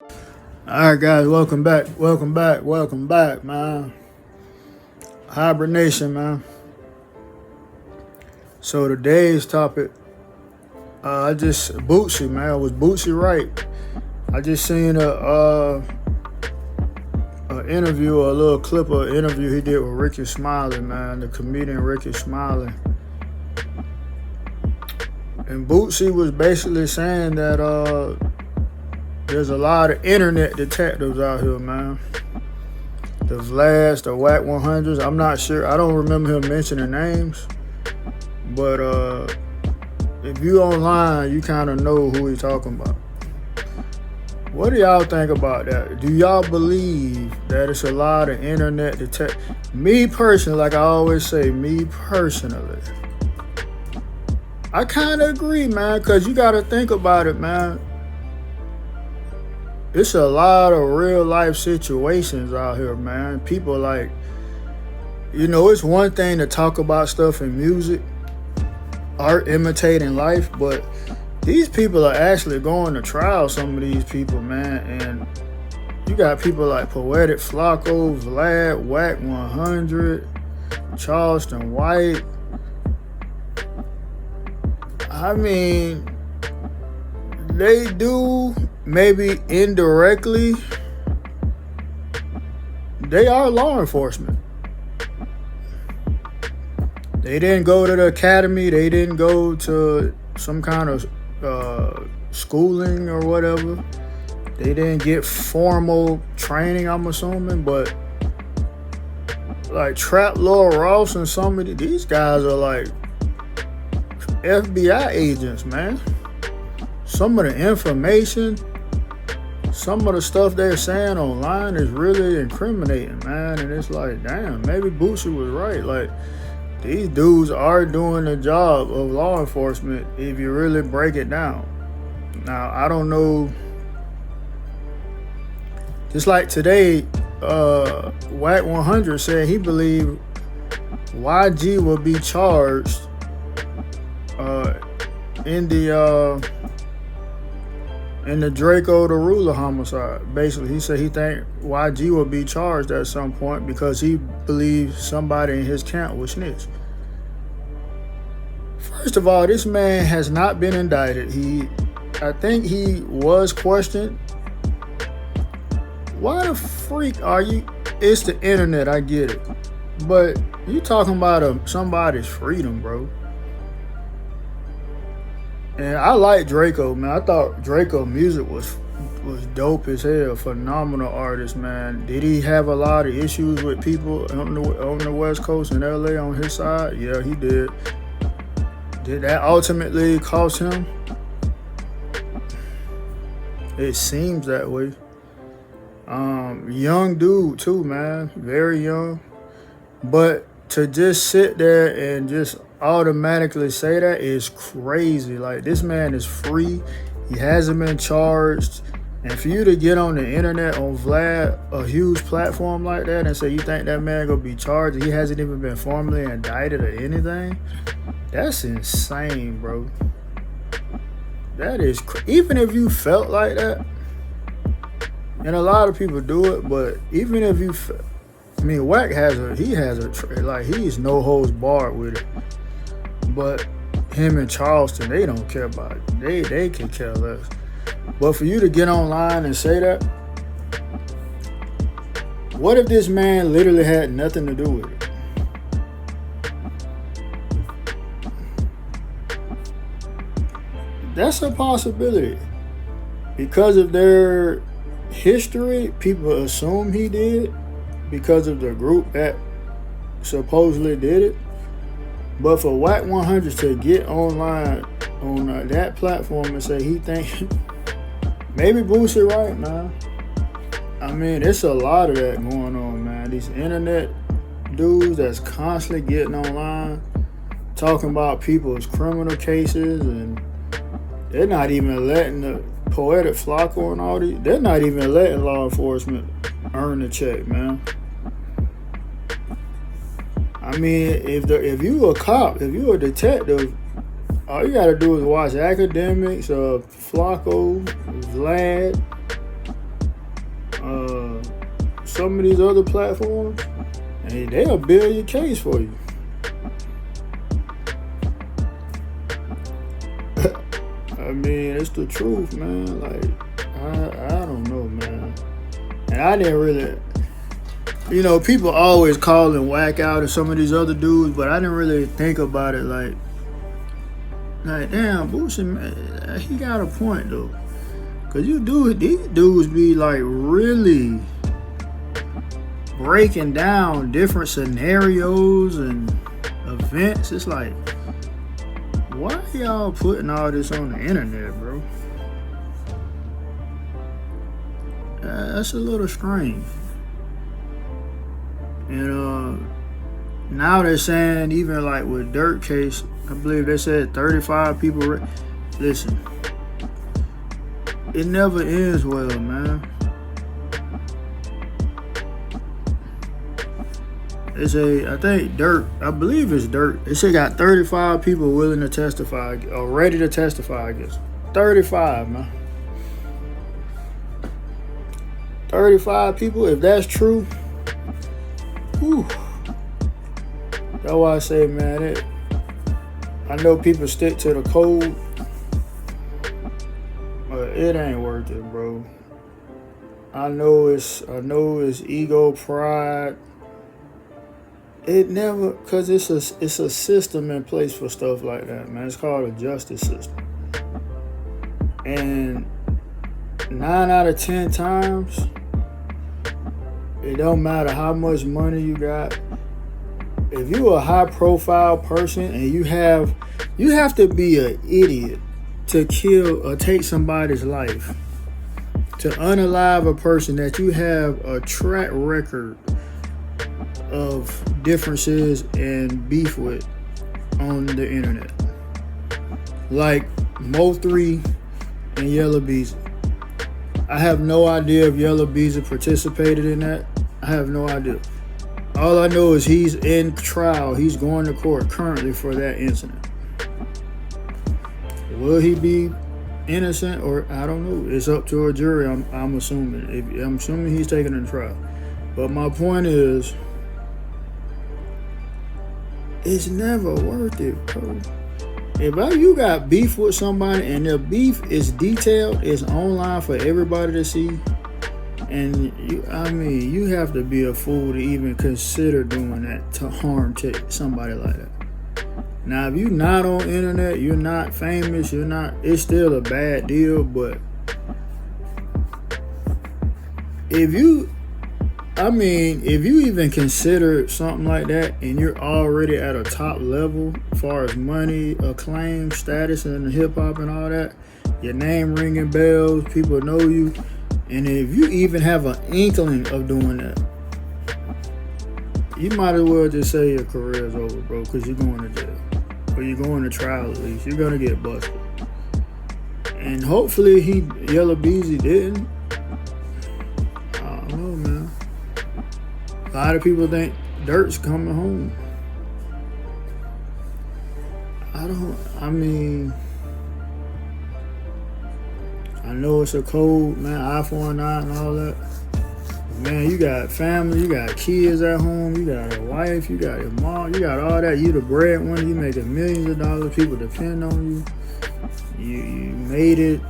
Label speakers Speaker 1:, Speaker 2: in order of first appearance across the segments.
Speaker 1: All right, guys, welcome back, man. Hibernation, man. So today's topic, I just Boosie, man. Was Boosie right? I just seen a interview, a little clip of an interview he did with Ricky Smiley, man, the comedian Ricky Smiley. And Boosie was basically saying that there's a lot of internet detectives out here, man. The Vlads, the Whack 100s. I'm not sure. I don't remember him mentioning names. But if you online, you kind of know who he's talking about. What do y'all think about that? Do y'all believe that it's a lot of internet detectives? Me personally, like I always say, I kind of agree, man, because you got to think about it, man. It's a lot of real life situations out here, man. People like, it's one thing to talk about stuff in music, art imitating life, but these people are actually going to trial, some of these people, man. And you got people like Poetic Flacco, Vlad, Whack 100, Charleston White. I mean, they do, maybe indirectly, they are law enforcement. They didn't go to the academy. They didn't go to some kind of schooling or whatever. They didn't get formal training, I'm assuming. But like Trap Lord Ross and some of these guys are like FBI agents, man. Some of the information, some of the stuff they're saying online is really incriminating, man. And it's like, damn, maybe Boosie was right. Like, these dudes are doing the job of law enforcement if you really break it down. Now, I don't know. Just like today, Whack 100 said he believed YG will be charged in the Draco the Ruler homicide. Basically, he said he think YG will be charged at some point because he believes somebody in his camp was snitch. First of all, this man has not been indicted. I think he was questioned. Why the freak are you? It's the internet, I get it. But you talking about somebody's freedom, bro. And I like Draco, man. I thought Draco music was dope as hell. Phenomenal artist, man. Did he have a lot of issues with people on the West Coast in LA on his side? Yeah, he did. Did that ultimately cost him? It seems that way. Young dude too, man. Very young. But to just sit there and just automatically say that is crazy. Like, this man is free. He hasn't been charged. And for you to get on the internet on Vlad, a huge platform like that, and say you think that man gonna be charged, he hasn't even been formally indicted or anything, that's insane, bro. That is even if you felt like that, and a lot of people do it, but even if you Wack he's no holds barred with it. But him and Charleston, they don't care about it. They can care less. But for you to get online and say that, what if this man literally had nothing to do with it? That's a possibility. Because of their history, people assume he did because of the group that supposedly did it. But for Whack 100 to get online on that platform and say he think maybe Boosie right, man. I mean, it's a lot of that going on, man. These internet dudes that's constantly getting online talking about people's criminal cases, and they're not even letting the Poetic Flacco and all these, they're not even letting law enforcement earn the check, man. I mean, if you a cop, if you a detective, all you gotta do is watch academics, Flacco, Vlad, some of these other platforms, and they'll build your case for you. I mean, it's the truth, man. Like, I don't know, man. And I didn't really, people always call and whack out at some of these other dudes, but I didn't really think about it like damn, Boosie, man, he got a point though. Cause these dudes be like really breaking down different scenarios and events. It's like, why y'all putting all this on the internet, bro? That's a little strange. And now they're saying, even like with Dirt case, I believe they said 35 people. Listen, it never ends well, man. I think Dirt, I believe it's Dirt. They say got 35 people willing to testify, or ready to testify, I guess. 35, man. 35 people, if that's true, whew. That's why I say, man, I know people stick to the code, but it ain't worth it, bro. I know it's ego, pride. It never, cause it's a system in place for stuff like that, man. It's called a justice system. And 9 out of 10 times, it don't matter how much money you got. If you're a high profile person and you have to be an idiot to kill or take somebody's life, to unalive a person that you have a track record of differences and beef with on the internet. Like Mo3 and Yellow Beezy. I have no idea if Yellow Beezy participated in that. I have no idea. All I know is he's in trial. He's going to court currently for that incident. Will he be innocent or I don't know? It's up to a jury. I'm assuming. I'm assuming he's taking it to trial. But my point is, it's never worth it, bro. If you got beef with somebody and their beef is detailed, it's online for everybody to see, and you have to be a fool to even consider doing that to harm to somebody like that. Now, if you're not on internet, you're not famous, it's still a bad deal, but if you even consider something like that and you're already at a top level as far as money, acclaim, status in hip hop and all that, your name ringing bells, people know you, and if you even have an inkling of doing that, you might as well just say your career is over, bro, because you're going to jail. Or you're going to trial at least. You're going to get busted. And hopefully Yellow Beezy didn't. I don't know, man. A lot of people think Dirt's coming home. I know it's a code, man, iPhone 9 and all that. Man, you got family, you got kids at home, you got a wife, you got your mom, you got all that. You the breadwinner, you making millions of dollars, people depend on you. You made it.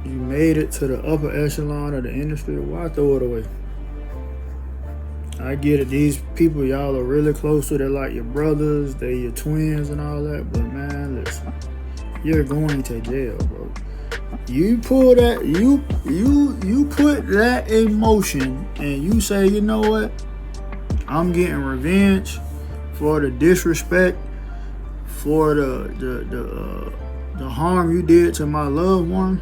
Speaker 1: You made it to the upper echelon of the industry. Why throw it away? I get it. These people y'all are really close to. They're like your brothers. They're your twins and all that. But man, listen, you're going to jail, bro. You pull that. You put that in motion, and you say, you know what? I'm getting revenge for the disrespect, for the harm you did to my loved one.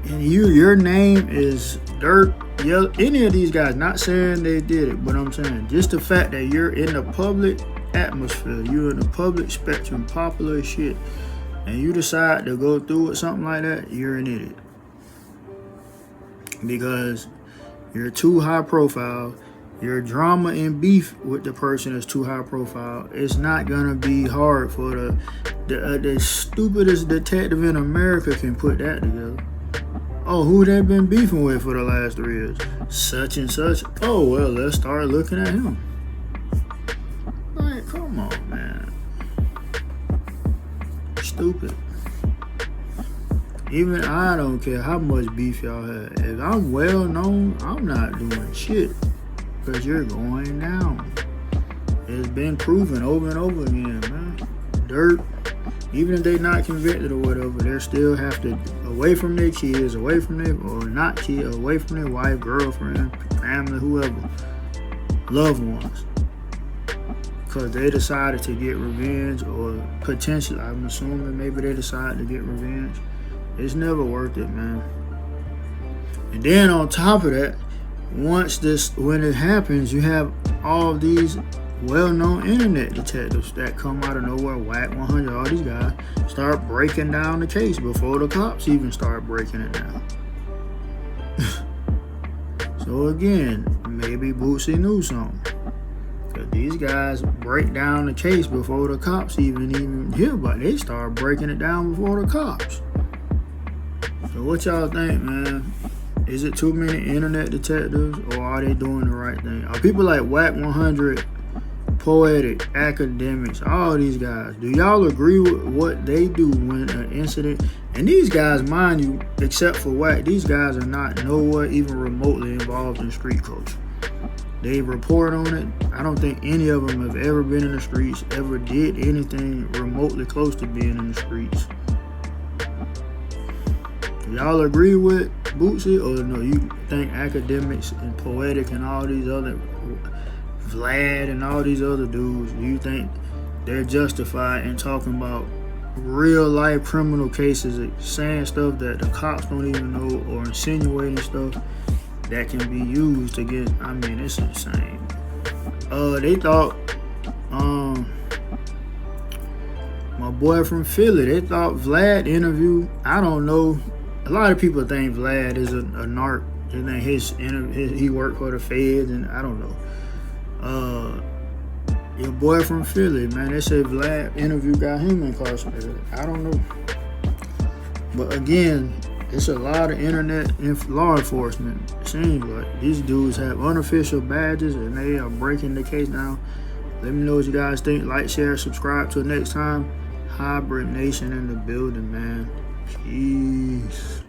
Speaker 1: And your name is Dirt, Yellow, any of these guys, not saying they did it, but I'm saying just the fact that you're in the public atmosphere, you're in the public spectrum, popular shit, and you decide to go through with something like that, you're an idiot. Because you're too high profile, your drama and beef with the person is too high profile. It's not gonna be hard for the stupidest detective in America can put that together. Oh, who they been beefing with for the last 3 years? Such and such. Oh, well, let's start looking at him. Like, come on, man. Stupid. Even I don't care how much beef y'all have. If I'm well known, I'm not doing shit. Because you're going down. It's been proven over and over again, man. Dirt. Even if they not convicted or whatever, they still have to away from their kids, away from their, or not kids, away from their wife, girlfriend, family, whoever, loved ones. Because they decided to get revenge, or potentially, I'm assuming maybe they decided to get revenge. It's never worth it, man. And then on top of that, when it happens, you have all these well-known internet detectives that come out of nowhere, Whack 100, all these guys start breaking down the case before the cops even start breaking it down. So again, maybe Boosie knew something. Cause these guys break down the case before the cops even hear about it. They start breaking it down before the cops. So what y'all think, man? Is it too many internet detectives, or are they doing the right thing? Are people like Whack 100, Poetic, Academics, all these guys, do y'all agree with what they do when an incident? And these guys, mind you, except for Whack, these guys are not nowhere even remotely involved in street culture. They report on it. I don't think any of them have ever been in the streets, ever did anything remotely close to being in the streets. Do y'all agree with Boosie, or no, you think Academics and Poetic and all these other, Vlad and all these other dudes, do you think they're justified in talking about real life criminal cases, saying stuff that the cops don't even know, or insinuating stuff that can be used against? I mean, it's insane. They thought, my boy from Philly, they thought Vlad interview, I don't know, a lot of people think Vlad is a narc. They think he worked for the feds, and I don't know. Your boy from Philly, man, they said Vlad interview got him incarcerated. I don't know. But again, it's a lot of internet law enforcement. It seems like these dudes have unofficial badges and they are breaking the case down. Let me know what you guys think. Like, share, subscribe. Till next time. Hybrid Nation in the building, man. Peace.